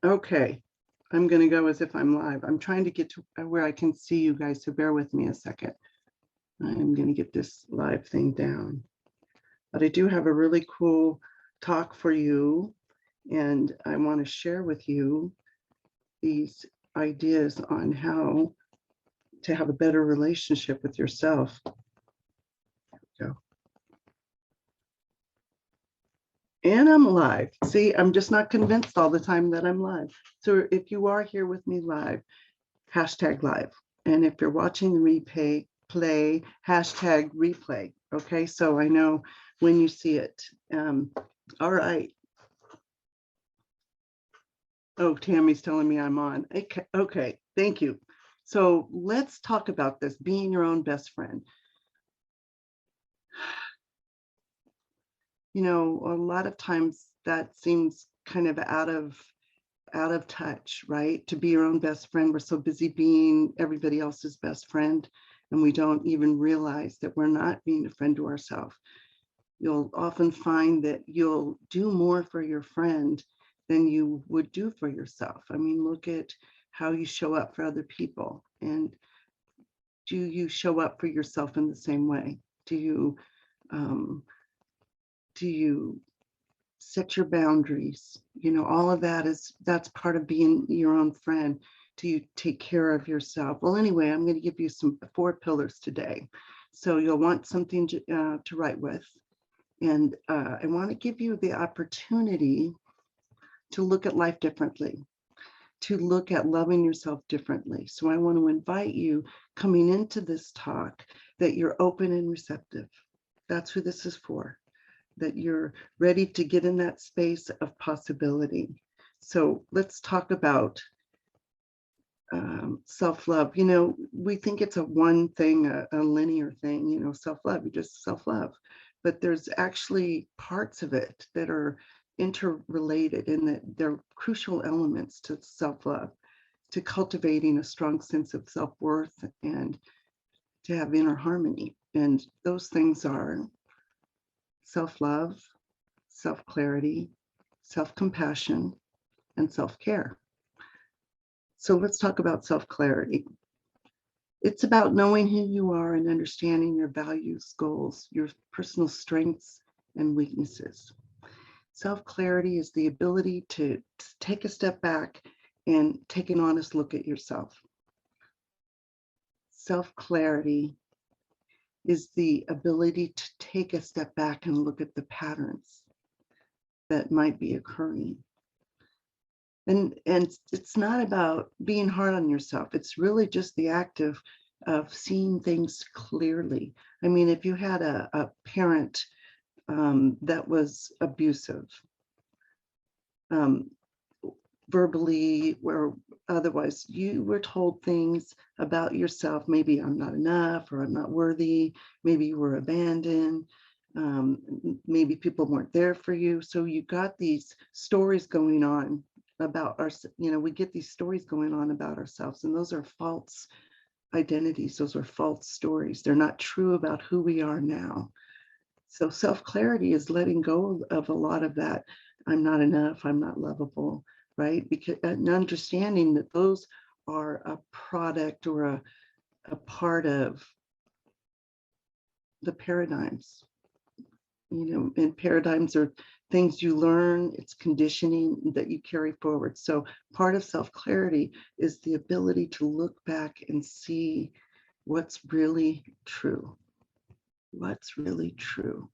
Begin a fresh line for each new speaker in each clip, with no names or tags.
Okay, I'm going to go as if I'm live. I'm trying to get to where I can see you guys, so bear with me a second. I'm going to get this live thing down. But I do have a really cool talk for you, and I want to share with you these ideas on how to have a better relationship with yourself. Go. And I'm live. See, I'm just not convinced all the time that I'm live. So if you are here with me live, hashtag live. And if you're watching the replay, play hashtag replay. Okay, so I know when you see it. All right. Oh, Tammy's telling me I'm on. Okay, thank you. So let's talk about this, being your own best friend. You know, a lot of times that seems kind of out of touch, right? To be your own best friend. We're so busy being everybody else's best friend, and we don't even realize that we're not being a friend to ourselves. You'll often find that you'll do more for your friend than you would do for yourself. I mean, look at how you show up for other people. And do you show up for yourself in the same way? Do you set your boundaries? You know, all of that's part of being your own friend. Do you take care of yourself? Well, anyway, I'm going to give you some 4 pillars today. So you'll want something to write with. And I want to give you the opportunity to look at life differently, to look at loving yourself differently. So I want to invite you coming into this talk that you're open and receptive. That's who this is for, that you're ready to get in that space of possibility. So let's talk about self-love. You know, we think it's a one thing, a linear thing, you know, self-love, you just self-love. But there's actually parts of it that are interrelated, and that they're crucial elements to self-love, to cultivating a strong sense of self-worth and to have inner harmony. And those things are self-love, self-clarity, self-compassion, and self-care. So let's talk about self-clarity. It's about knowing who you are and understanding your values, goals, your personal strengths and weaknesses. Self-clarity is the ability to take a step back and take an honest look at yourself. Self-clarity is the ability to take a step back and look at the patterns that might be occurring. And it's not about being hard on yourself. It's really just the act of seeing things clearly. I mean, if you had a parent that was abusive, verbally or otherwise, you were told things about yourself. Maybe I'm not enough, or I'm not worthy. Maybe you were abandoned. Maybe people weren't there for you. So you got these stories going on about our, you know, we get these stories going on about ourselves, and those are false identities. Those are false stories. They're not true about who we are now. So self-clarity is letting go of a lot of that. I'm not enough, I'm not lovable, right? Because and understanding that those are a product or a part of the paradigms. You know, and paradigms are things you learn, it's conditioning that you carry forward. So part of self-clarity is the ability to look back and see what's really true. What's really true?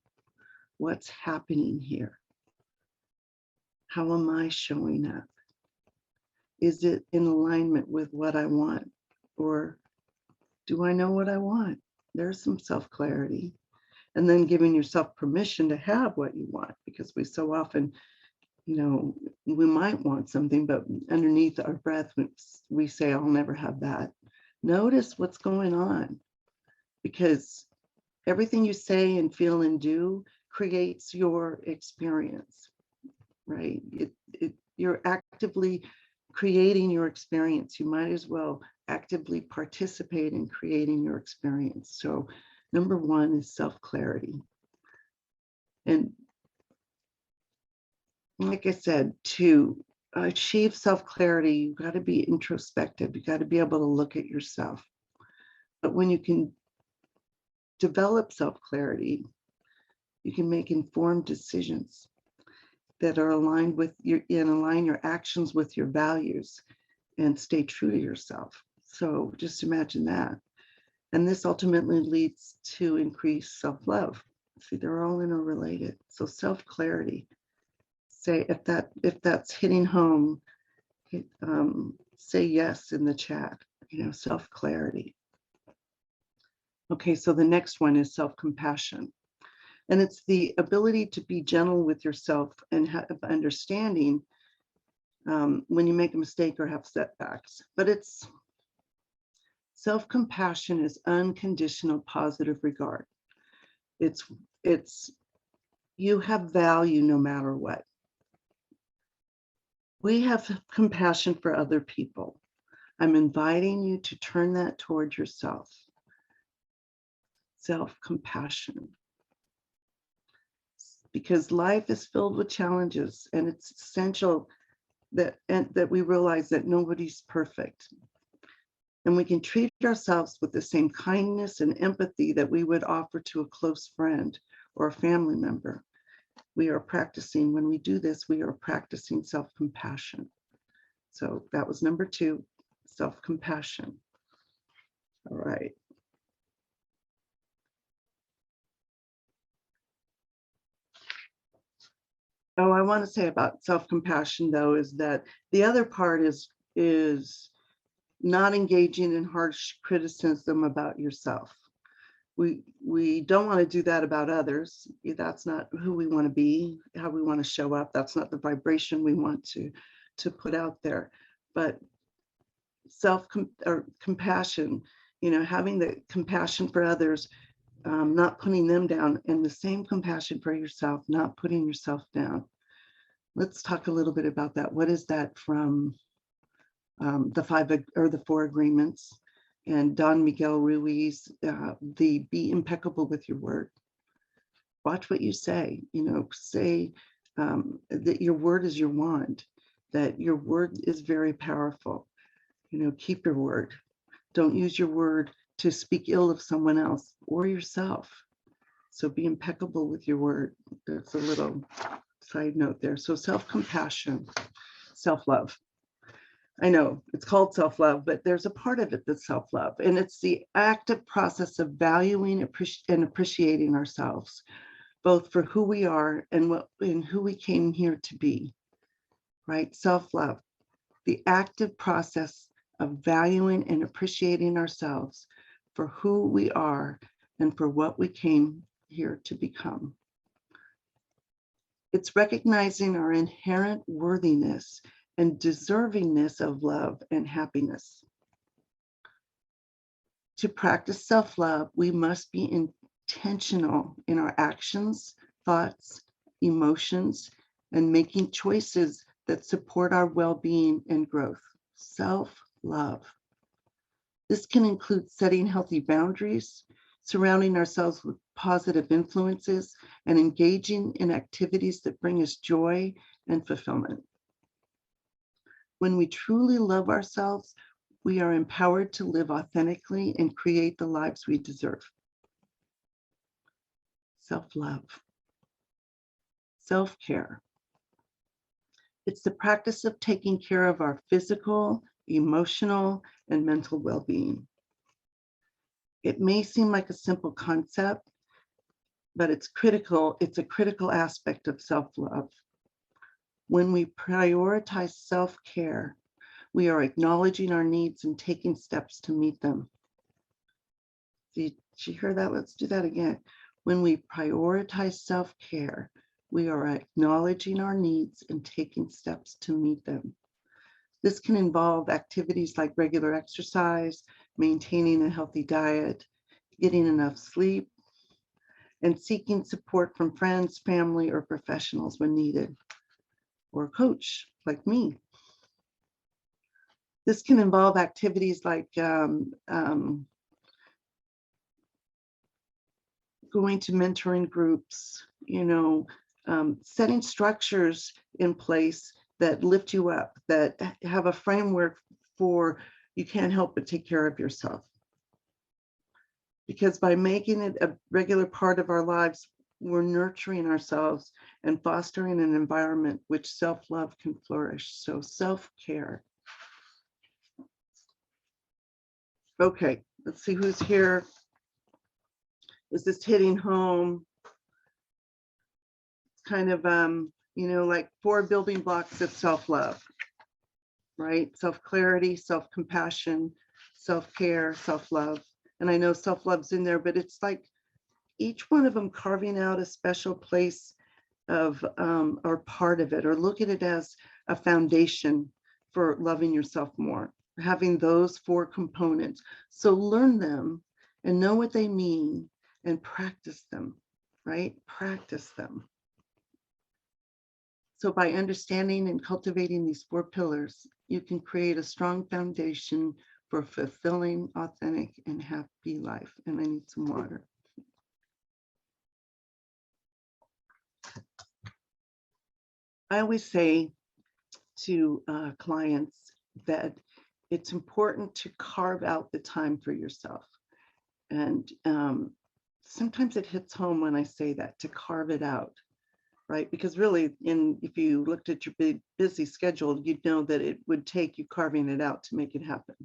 What's happening here? How am I showing up? Is it in alignment with what I want? Or do I know what I want? There's some self-clarity. And then giving yourself permission to have what you want, because we so often, you know, we might want something, but underneath our breath, we say, I'll never have that. Notice what's going on, because everything you say and feel and do creates your experience, right? You're actively creating your experience. You might as well actively participate in creating your experience. So number 1 is self-clarity. And like I said, to achieve self-clarity, you've got to be introspective. You got to be able to look at yourself. But when you can develop self-clarity, you can make informed decisions that are aligned with and align your actions with your values and stay true to yourself. So just imagine that. And this ultimately leads to increased self-love. See, they're all interrelated. So self-clarity. Say if that's hitting home, say yes in the chat. Self-clarity. Okay, so the next one is self-compassion. And it's the ability to be gentle with yourself and have understanding when you make a mistake or have setbacks. But it's self-compassion is unconditional positive regard. It's you have value no matter what. We have compassion for other people. I'm inviting you to turn that toward yourself. Self-compassion. Because life is filled with challenges, and it's essential that we realize that nobody's perfect. And we can treat ourselves with the same kindness and empathy that we would offer to a close friend or a family member. We are practicing, when we do this, we are practicing self-compassion. So that was number 2, self-compassion. All right. Oh, I want to say about self-compassion, though, is that the other part is not engaging in harsh criticism about yourself. We don't want to do that about others. That's not who we want to be, how we want to show up. That's not the vibration we want to put out there. But compassion, having the compassion for others, not putting them down, and the same compassion for yourself, not putting yourself down. Let's talk a little bit about that. What is that from the 4 agreements? And Don Miguel Ruiz, the be impeccable with your word. Watch what you say, say that your word is your wand, that your word is very powerful. Keep your word. Don't use your word to speak ill of someone else or yourself. So be impeccable with your word. That's a little side note there. So self-compassion, self-love. I know it's called self-love, but there's a part of it that's self-love, and it's the active process of valuing and appreciating ourselves, both for who we are and who we came here to be, right? Self-love, the active process of valuing and appreciating ourselves for who we are and for what we came here to become. It's recognizing our inherent worthiness and deservingness of love and happiness. To practice self-love, we must be intentional in our actions, thoughts, emotions, and making choices that support our well-being and growth. Self-love. This can include setting healthy boundaries, surrounding ourselves with positive influences, and engaging in activities that bring us joy and fulfillment. When we truly love ourselves, we are empowered to live authentically and create the lives we deserve. Self-love. Self-care. It's the practice of taking care of our physical, emotional, and mental well-being. It may seem like a simple concept, but it's critical. It's a critical aspect of self-love. When we prioritize self-care, we are acknowledging our needs and taking steps to meet them. Did you hear that? Let's do that again. When we prioritize self-care, we are acknowledging our needs and taking steps to meet them. This can involve activities like regular exercise, maintaining a healthy diet, getting enough sleep, and seeking support from friends, family, or professionals when needed, or a coach like me. This can involve activities like going to mentoring groups, setting structures in place that lift you up, that have a framework for you can't help but take care of yourself. Because by making it a regular part of our lives, we're nurturing ourselves and fostering an environment which self-love can flourish. So self-care. Okay, let's see who's here. Is this hitting home? It's kind of, like 4 building blocks of self-love, right? Self-clarity, self-compassion, self-care, self-love. And I know self-love's in there, but it's like each one of them carving out a special place of, or part of it, or look at it as a foundation for loving yourself more, having those 4 components. So learn them and know what they mean and practice them, right? Practice them. So by understanding and cultivating these 4 pillars, you can create a strong foundation for a fulfilling, authentic, and happy life. And I need some water. I always say to clients that it's important to carve out the time for yourself. And sometimes it hits home when I say that, to carve it out, right? Because really, if you looked at your big busy schedule, you'd know that it would take you carving it out to make it happen,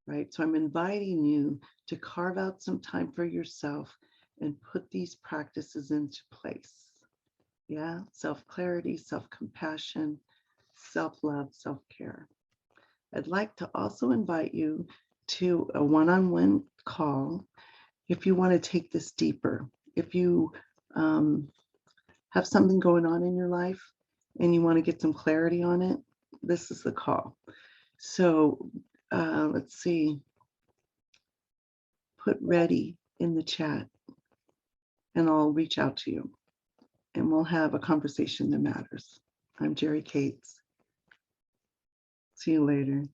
right? So I'm inviting you to carve out some time for yourself and put these practices into place. Yeah, self-clarity, self-compassion, self-love, self-care. I'd like to also invite you to a one-on-one call if you want to take this deeper. If you have something going on in your life and you want to get some clarity on it, this is the call. So let's see, put ready in the chat and I'll reach out to you and we'll have a conversation that matters. I'm Jeri Cates. See you later.